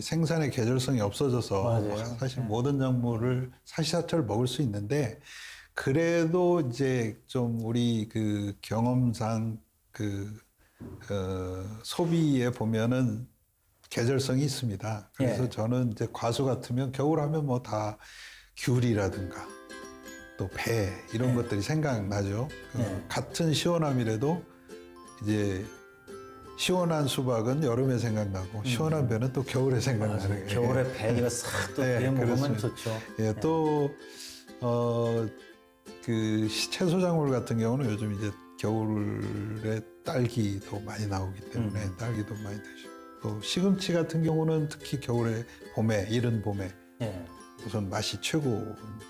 생산의 계절성이 없어져서 맞아요. 사실 모든 작물을 사시사철 먹을 수 있는데 그래도 이제 좀 우리 그 경험상 소비에 보면은 계절성이 있습니다. 그래서 저는 이제 과수 같으면 겨울 하면 뭐 다 귤이라든가 또 배 이런 것들이 생각나죠. 같은 시원함이라도 이제 시원한 수박은 여름에 생각나고 시원한 배는 또 겨울에 생각나는. 겨울에 배가 싹 또 비벼 먹으면 좋죠. 예, 또 그 채소작물 같은 경우는 요즘 이제 겨울에 딸기도 많이 나오기 때문에 딸기도 많이 드시고 또 시금치 같은 경우는 특히 겨울에 이른 봄에 우선 맛이 최고입니다.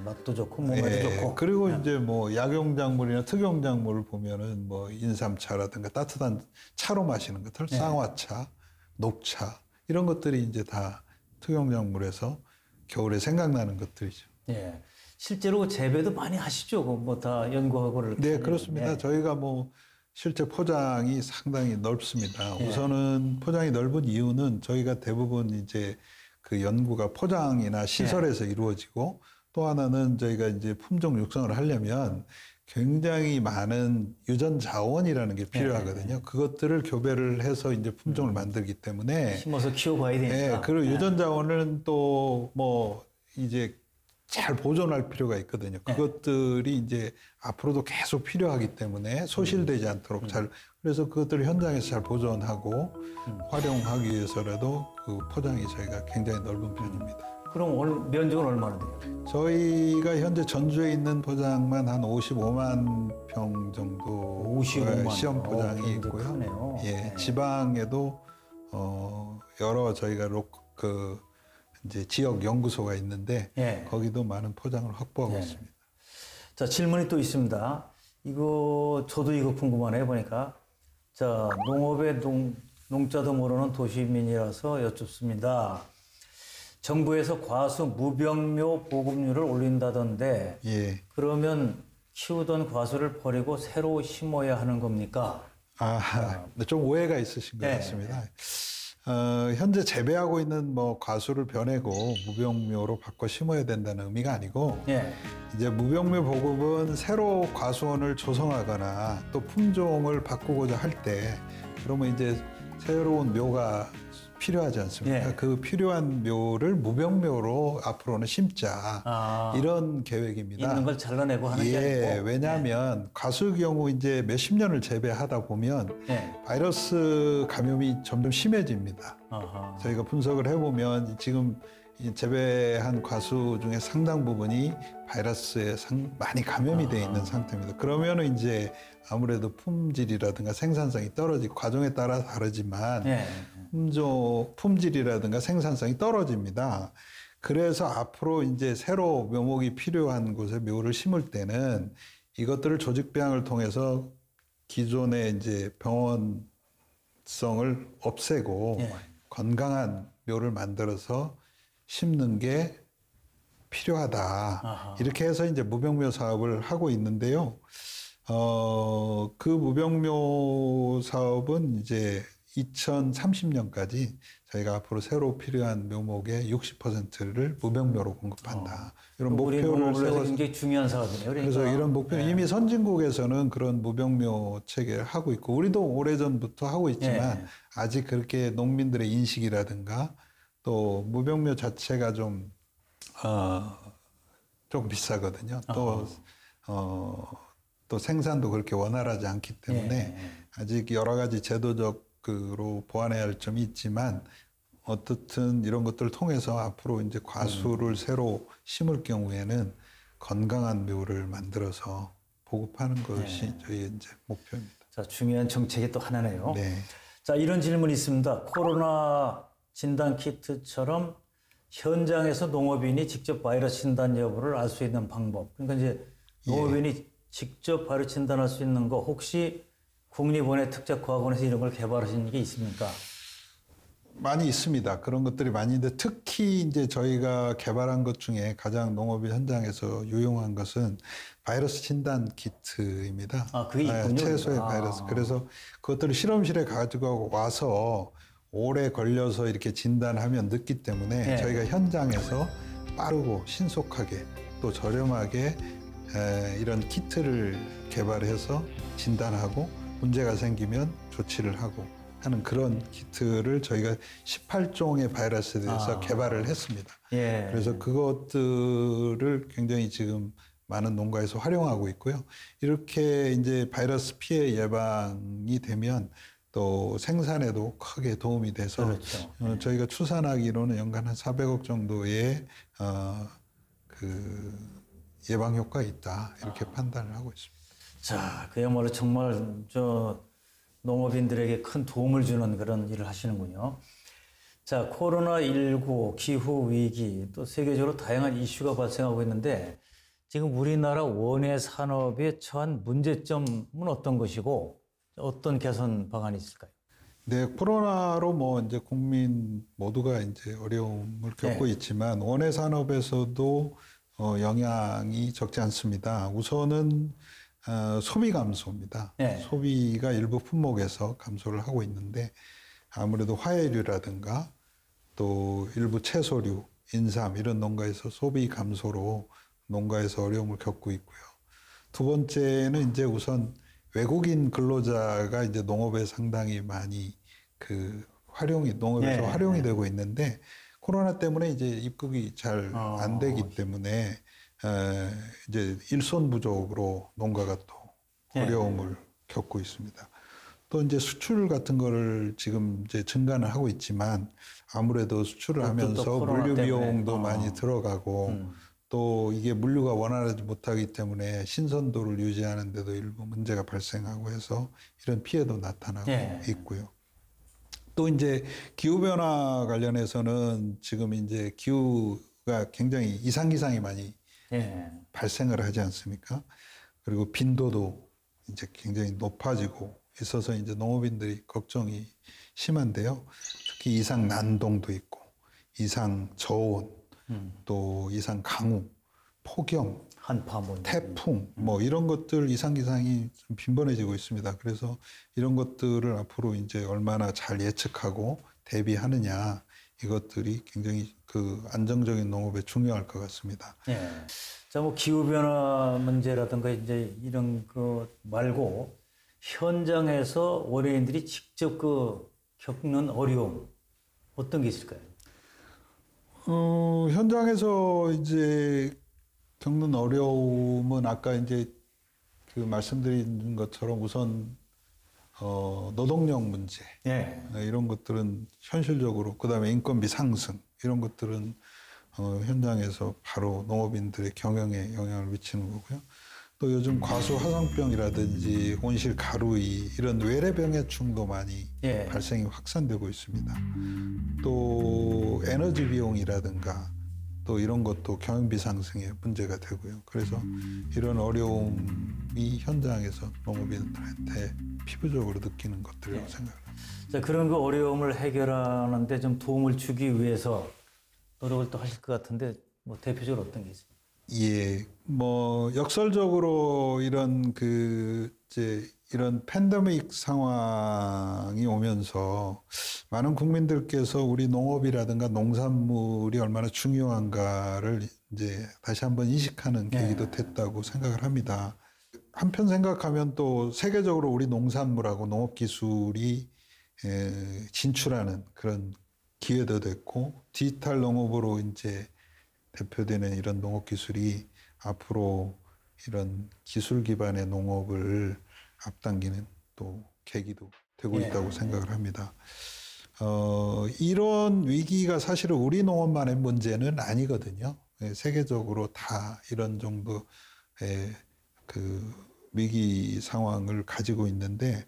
맛도 좋고 몸에도 좋고. 그리고 이제 뭐 약용작물이나 특용작물을 보면은 뭐 인삼차라든가 따뜻한 차로 마시는 것들, 쌍화차, 녹차 이런 것들이 이제 다 특용작물에서 겨울에 생각나는 것들이죠. 예. 실제로 재배도 많이 하시죠? 뭐 다 연구하고 이렇게. 네, 그렇습니다. 저희가 뭐 실제 포장이 상당히 넓습니다. 예. 우선은 포장이 넓은 이유는 저희가 대부분 이제 그 연구가 포장이나 시설에서 이루어지고 또 하나는 저희가 이제 품종 육성을 하려면 굉장히 많은 유전 자원이라는 게 필요하거든요. 그것들을 교배를 해서 이제 품종을 만들기 때문에 심어서 키워봐야 되니까. 예, 그리고 유전 자원은 또 뭐 이제 잘 보존할 필요가 있거든요. 그것들이 이제 앞으로도 계속 필요하기 때문에 소실되지 않도록 잘, 그래서 그것들을 현장에서 잘 보존하고 활용하기 위해서라도 그 포장이 저희가 굉장히 넓은 편입니다. 그럼 면적은 얼마나 돼요? 저희가 현재 전주에 있는 포장만 한 55만 평 정도 55만. 시험 포장이 굉장히 있고요. 크네요. 예, 네. 지방에도 여러 저희가 이제 지역 연구소가 있는데 예. 거기도 많은 포장을 확보하고 예. 있습니다. 자, 질문이 또 있습니다. 저도 이거 궁금하네요, 보니까. 자, 농업의 농자도 모르는 도시민이라서 여쭙습니다. 정부에서 과수 무병묘 보급률을 올린다던데, 예. 그러면 키우던 과수를 버리고 새로 심어야 하는 겁니까? 좀 오해가 있으신 것 네. 같습니다. 현재 재배하고 있는 뭐 과수를 변해고 무병묘로 바꿔 심어야 된다는 의미가 아니고 예. 이제 무병묘 보급은 새로 과수원을 조성하거나 또 품종을 바꾸고자 할 때 그러면 이제 새로운 묘가 필요하지 않습니까? 예. 그 필요한 묘를 무병묘로 앞으로는 심자 이런 계획입니다. 있는 걸 잘라내고 하는 게 예, 아니고. 왜냐하면 과수의 경우 이제 몇십 년을 재배하다 보면 예. 바이러스 감염이 점점 심해집니다. 아하. 저희가 분석을 해보면 지금 이 재배한 과수 중에 상당 부분이 바이러스에 많이 감염이 되어 있는 상태입니다. 그러면은 이제 아무래도 품질이라든가 생산성이 떨어지고 과정에 따라 다르지만 예. 품질이라든가 생산성이 떨어집니다. 그래서 앞으로 이제 새로 묘목이 필요한 곳에 묘를 심을 때는 이것들을 조직배양을 통해서 기존의 이제 병원성을 없애고 예. 건강한 묘를 만들어서 심는 게 필요하다. 아하. 이렇게 해서 이제 무병묘 사업을 하고 있는데요. 그 무병묘 사업은 이제 2030년까지 저희가 앞으로 새로 필요한 묘목의 60%를 무병묘로 공급한다. 이런 우리 목표를 농업을 해서 세워서 굉장히 중요한 사업이네요. 그러니까. 그래서 이런 목표 예. 이미 선진국에서는 그런 무병묘 체계를 하고 있고 우리도 오래전부터 하고 있지만 예. 아직 그렇게 농민들의 인식이라든가 또 무병묘 자체가 좀 비싸거든요. 또 생산도 그렇게 원활하지 않기 때문에 예. 아직 여러 가지 제도적으로 보완해야 할 점이 있지만 어떻든 이런 것들을 통해서 앞으로 이제 과수를 새로 심을 경우에는 건강한 묘를 만들어서 보급하는 것이 저희의 이제 목표입니다. 자, 중요한 정책이 또 하나네요. 네. 자, 이런 질문이 있습니다. 코로나 진단 키트처럼 현장에서 농업인이 직접 바이러스 진단 여부를 알 수 있는 방법. 그러니까 이제 농업인이 직접 바이러스 진단할 수 있는 거 혹시 국립원의 특작과학원에서 이런 걸 개발하신 게 있습니까? 많이 있습니다. 그런 것들이 많이 있는데 특히 이제 저희가 개발한 것 중에 가장 농업인 현장에서 유용한 것은 바이러스 진단 키트입니다. 그게 있군요. 채소의 바이러스. 그래서 그것들을 실험실에 가지고 와서 오래 걸려서 이렇게 진단하면 늦기 때문에 저희가 현장에서 빠르고 신속하게 또 저렴하게 이런 키트를 개발해서 진단하고 문제가 생기면 조치를 하고 하는 그런 키트를 저희가 18종의 바이러스에 대해서 개발을 했습니다. 예. 그래서 그것들을 굉장히 지금 많은 농가에서 활용하고 있고요. 이렇게 이제 바이러스 피해 예방이 되면 또 생산에도 크게 도움이 돼서 그렇죠. 저희가 추산하기로는 연간 한 400억 정도의 그 예방 효과가 있다 이렇게 판단을 하고 있습니다. 자, 그야말로 정말 농업인들에게 큰 도움을 주는 그런 일을 하시는군요. 자, 코로나19, 기후위기, 또 세계적으로 다양한 이슈가 발생하고 있는데 지금 우리나라 원예 산업에 처한 문제점은 어떤 것이고 어떤 개선 방안이 있을까요? 네, 코로나로 뭐 이제 국민 모두가 이제 어려움을 겪고 있지만 원예 산업에서도 영향이 적지 않습니다. 우선은 소비 감소입니다. 네. 소비가 일부 품목에서 감소를 하고 있는데 아무래도 화해류라든가 또 일부 채소류, 인삼 이런 농가에서 소비 감소로 농가에서 어려움을 겪고 있고요. 두 번째는 이제 우선 외국인 근로자가 이제 농업에 상당히 많이 농업에서 네, 활용이 네. 되고 있는데 코로나 때문에 이제 입국이 잘 안 되기 때문에 이제 일손 부족으로 농가가 또 어려움을 겪고 있습니다. 또 이제 수출 같은 거를 지금 이제 증가는 하고 있지만 아무래도 수출을 그것도 또 하면서 코로나 물류 때문에. 비용도 많이 들어가고 또 이게 물류가 원활하지 못하기 때문에 신선도를 유지하는 데도 일부 문제가 발생하고 해서 이런 피해도 나타나고 있고요. 또 이제 기후변화 관련해서는 지금 이제 기후가 굉장히 이상기상이 많이 발생을 하지 않습니까? 그리고 빈도도 이제 굉장히 높아지고 있어서 이제 농업인들이 걱정이 심한데요. 특히 이상 난동도 있고, 이상 저온, 또 이상 강우, 폭염, 한파 뭐 태풍, 뭐 이런 것들 이상기상이 좀 빈번해지고 있습니다. 그래서 이런 것들을 앞으로 이제 얼마나 잘 예측하고 대비하느냐 이것들이 굉장히 안정적인 농업에 중요할 것 같습니다. 예. 자, 뭐 기후변화 문제라든가 이제 이런 거 말고 현장에서 원예인들이 직접 겪는 어려움 어떤 게 있을까요? 현장에서 이제 겪는 어려움은 아까 이제 말씀드린 것처럼 우선 노동력 문제 이런 것들은 현실적으로 그다음에 인건비 상승 이런 것들은 현장에서 바로 농업인들의 경영에 영향을 미치는 거고요. 또 요즘 과수 화상병이라든지 온실 가루이 이런 외래병해충도 많이 발생이 확산되고 있습니다. 또 에너지 비용이라든가 또 이런 것도 경영비 상승의 문제가 되고요. 그래서 이런 어려움이 현장에서 농업인들한테 피부적으로 느끼는 것들이라고 생각합니다. 자, 그런 그 어려움을 해결하는데 좀 도움을 주기 위해서 노력을 또 하실 것 같은데 뭐 대표적으로 어떤 게 있어요? 예, 뭐 역설적으로 이런 이런 팬데믹 상황이 오면서 많은 국민들께서 우리 농업이라든가 농산물이 얼마나 중요한가를 이제 다시 한번 인식하는 계기도 됐다고 생각을 합니다. 한편 생각하면 또 세계적으로 우리 농산물하고 농업기술이 진출하는 그런 기회도 됐고 디지털 농업으로 이제 대표되는 이런 농업기술이 앞으로 이런 기술 기반의 농업을 앞당기는 또 계기도 되고 있다고 생각을 합니다. 이런 위기가 사실은 우리 농업만의 문제는 아니거든요. 세계적으로 다 이런 정도의 위기 상황을 가지고 있는데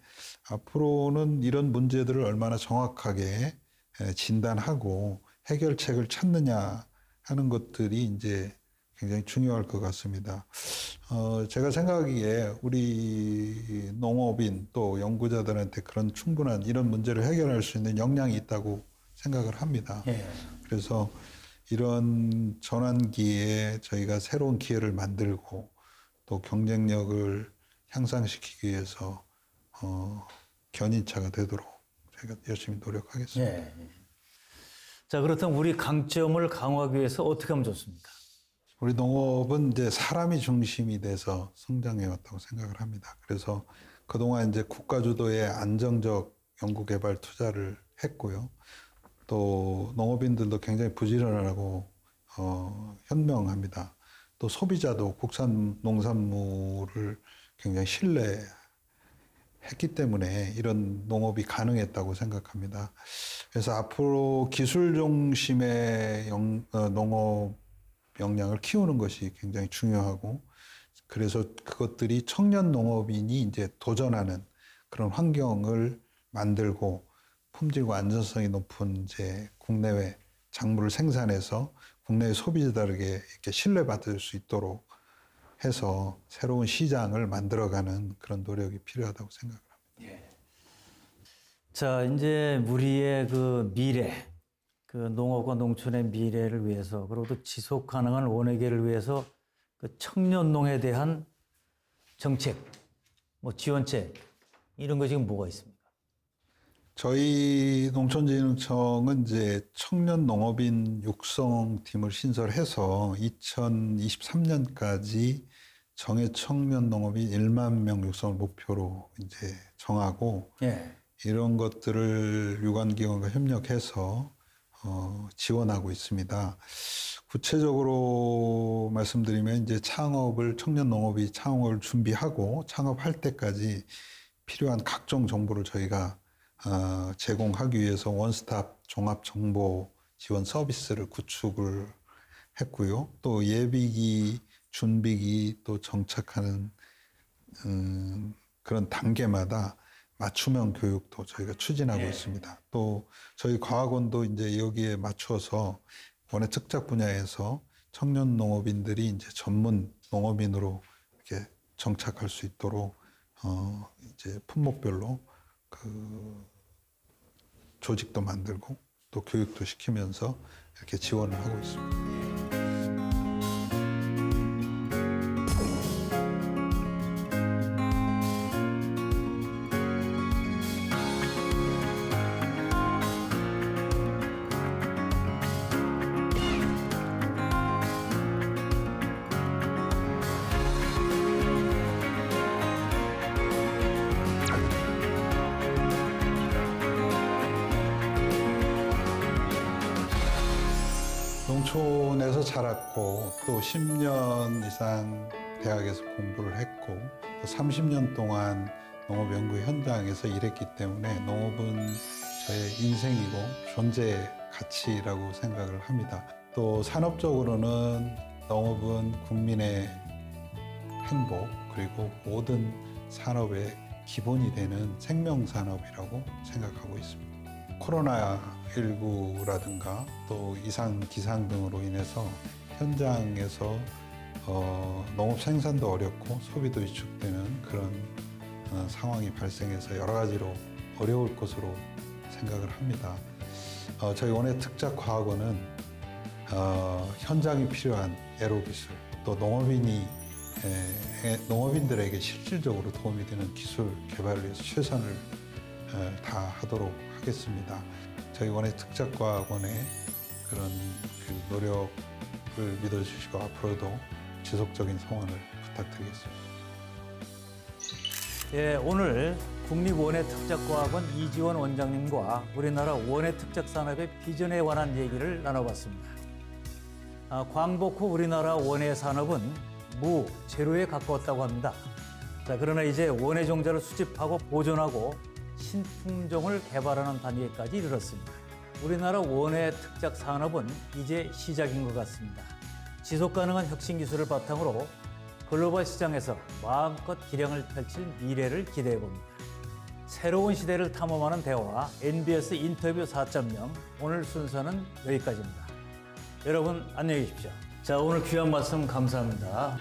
앞으로는 이런 문제들을 얼마나 정확하게 진단하고 해결책을 찾느냐 하는 것들이 이제 굉장히 중요할 것 같습니다. 제가 생각하기에 우리 농업인 또 연구자들한테 그런 충분한 이런 문제를 해결할 수 있는 역량이 있다고 생각을 합니다. 그래서 이런 전환기에 저희가 새로운 기회를 만들고 또 경쟁력을 향상시키기 위해서 견인차가 되도록 저희가 열심히 노력하겠습니다. 자, 그렇다면 우리 강점을 강화하기 위해서 어떻게 하면 좋습니까? 우리 농업은 이제 사람이 중심이 돼서 성장해 왔다고 생각을 합니다. 그래서 그동안 이제 국가 주도의 안정적 연구개발 투자를 했고요. 또 농업인들도 굉장히 부지런하고 현명합니다. 또 소비자도 국산 농산물을 굉장히 신뢰했기 때문에 이런 농업이 가능했다고 생각합니다. 그래서 앞으로 기술 중심의 농업 역량을 키우는 것이 굉장히 중요하고 그래서 그것들이 청년 농업인이 이제 도전하는 그런 환경을 만들고 품질과 안전성이 높은 이제 국내외 작물을 생산해서 국내 소비자들에게 이렇게 신뢰받을 수 있도록 해서 새로운 시장을 만들어가는 그런 노력이 필요하다고 생각을 합니다. 자, 이제 우리의 그 미래, 그 농업과 농촌의 미래를 위해서 그리고 또 지속 가능한 원예계를 위해서 그 청년 농에 대한 정책, 뭐 지원책 이런 거 지금 뭐가 있습니까? 저희 농촌진흥청은 이제 청년 농업인 육성팀을 신설해서 2023년까지 정해 청년 농업인 1만 명 육성을 목표로 이제 정하고 예. 이런 것들을 유관기관과 협력해서 지원하고 있습니다. 구체적으로 말씀드리면 이제 청년 농업이 창업을 준비하고 창업할 때까지 필요한 각종 정보를 저희가 제공하기 위해서 원스톱 종합 정보 지원 서비스를 구축을 했고요. 또 예비기, 준비기, 또 정착하는 그런 단계마다 맞춤형 교육도 저희가 추진하고 있습니다. 또 저희 과학원도 이제 여기에 맞춰서 원예 특작 분야에서 청년 농업인들이 이제 전문 농업인으로 이렇게 정착할 수 있도록 이제 품목별로 그 조직도 만들고 또 교육도 시키면서 이렇게 지원을 하고 있습니다. 농촌에서 자랐고 또 10년 이상 대학에서 공부를 했고 또 30년 동안 농업연구 현장에서 일했기 때문에 농업은 저의 인생이고 존재의 가치라고 생각을 합니다. 또 산업적으로는 농업은 국민의 행복 그리고 모든 산업의 기본이 되는 생명산업이라고 생각하고 있습니다. 코로나19라든가 또 이상 기상 등으로 인해서 현장에서 농업 생산도 어렵고 소비도 위축되는 그런 상황이 발생해서 여러 가지로 어려울 것으로 생각을 합니다. 저희 원예 특작 과학원은 현장이 필요한 애로 기술 또 농업인들에게 실질적으로 도움이 되는 기술 개발을 위해서 최선을 다하도록 하겠습니다. 저희 원예 특작과학원의 그런 그 노력을 믿어주시고 앞으로도 지속적인 성원을 부탁드리겠습니다. 예, 오늘 국립원예특작과학원 이지원 원장님과 우리나라 원예특작산업의 비전에 관한 얘기를 나눠봤습니다. 광복 후 우리나라 원예산업은 제로에 가까웠다고 합니다. 자, 그러나 이제 원예 종자를 수집하고 보존하고 신품종을 개발하는 단계까지 이르렀습니다. 우리나라 원예 특작 산업은 이제 시작인 것 같습니다. 지속 가능한 혁신 기술을 바탕으로 글로벌 시장에서 마음껏 기량을 펼칠 미래를 기대해 봅니다. 새로운 시대를 탐험하는 대화 NBS 인터뷰 4.0 오늘 순서는 여기까지입니다. 여러분 안녕히 계십시오. 자, 오늘 귀한 말씀 감사합니다.